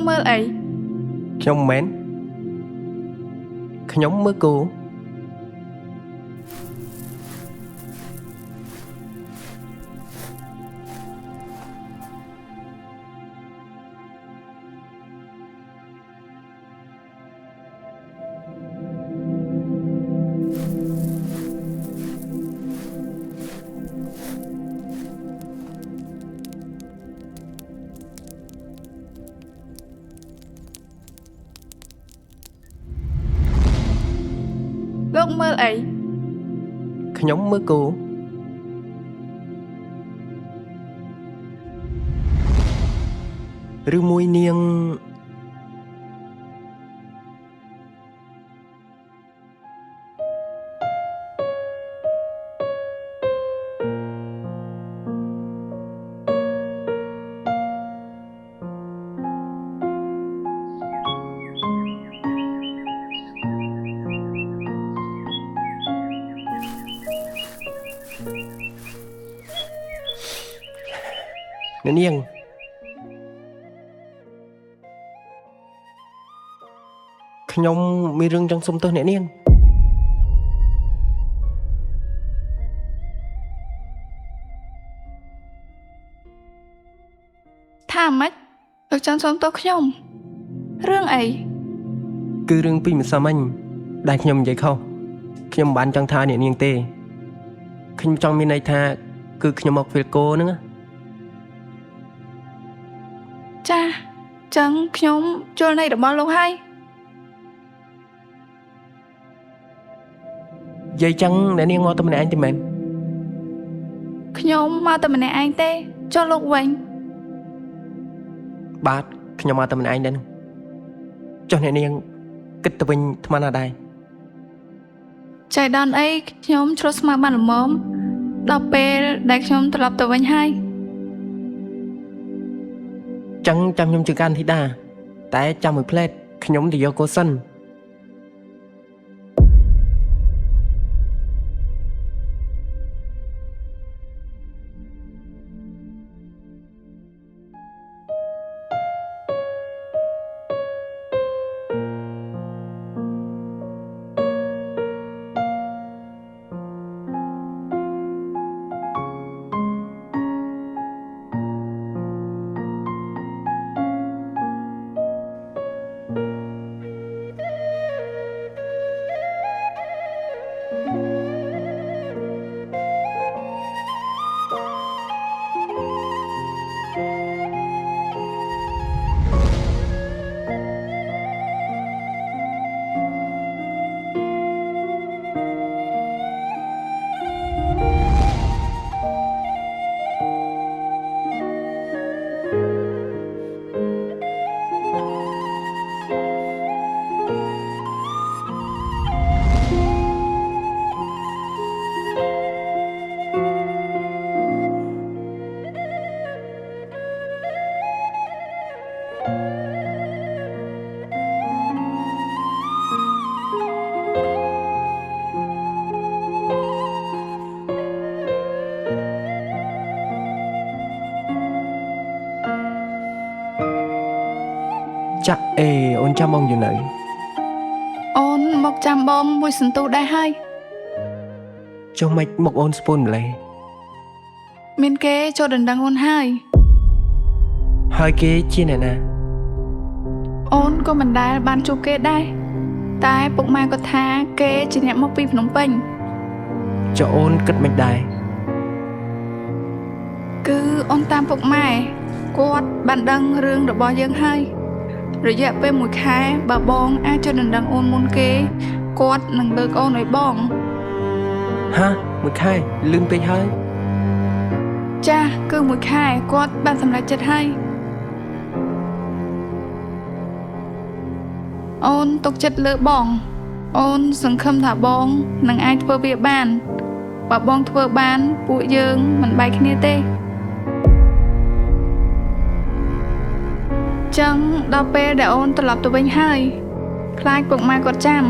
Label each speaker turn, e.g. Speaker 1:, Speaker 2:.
Speaker 1: មើលអី
Speaker 2: ខ្ញុំមិនខ្ញុំមើលគូ
Speaker 1: លោកមើលអី
Speaker 2: ខ្ញុំមើលគូឬមួយនាងនាងខ្ញុំមានរឿងចង់សុំទោសអ្នកនាង
Speaker 1: ថាម៉េចលោកចង់សុំទោសខ្ញុំរឿងអី
Speaker 2: គឺរឿងពីម្សិលមិញដែលខ្ញុំនិយាយខុសខ្ញុំមិនបានចង់ថាអ្នកនាងទេខ្ញុំចង់មានន័យថាគឺខ្ញុំមកពេលគោហ្នឹង
Speaker 1: ចាចឹងខ្ញុំជល់នៃរបស់លោកហើយ
Speaker 2: និយាយចឹងអ្នកនាងមកតែម្នាក់ឯងទេមែន
Speaker 1: ខ្ញុំមកតែម្នាក់ឯងទេចុះលោកវិញ
Speaker 2: បាទខ្ញុំមកតែម្នាក់ឯងដែរនោះចុះអ្នកនាងគិតទៅវិញថ្មណាដែរ
Speaker 1: ចៃដន្យអីខ្ញុំឆ្លុះស្មារបានល្មមដល់ពេលដែលខ្ញុំត្រឡប់ទៅវិញហើយ
Speaker 2: ចឹងចាំខ្ញុំជួយកាន់ធីតាតែចាំមួយផ្លែតខ្ញុំទៅយកគោសិនចាក់អេអូនចាំបងอยู่ไหน
Speaker 1: អូនមកចាំបងមួយសន្ទុះដែរហើយ
Speaker 2: ចុះមិនមកអូនស្ពូនម្លេះ
Speaker 1: មានគេចូលដណ្ដឹងអូន
Speaker 2: ហើយគេជាអ្នកណា
Speaker 1: អូនក៏មិនដែលបានជួបគេដែរតែពុកម៉ែគាត់ថាគេជាអ្នកមកពីភ្នំពេញ
Speaker 2: ចុះអូនគិតមិនដែរ
Speaker 1: គឺអូនតាមពុកម៉ែគាត់បានដឹងរឿងរបស់យើងហើយរយៈពេល1ខែបើបងអាចចូលដណ្ដឹងអូនមុនគេគាត់នឹងលើកអូនឲ្យបង
Speaker 2: ហា1ខែលឿនពេកហើយ
Speaker 1: ចាគឺ1ខែគាត់បានសម្រេចចិត្តហើយអូនទុកចិត្តលើបងអូនសង្ឃឹមថាបងនឹងអាចធ្វើវាបានបើបងធ្វើបានពួកយើងមិនបែកគ្នាទេចឹងដល់ពេលដែលអូនត្រឡប់ទៅវិញហើយខ្លាចពុកម៉ែគាត់ចាំ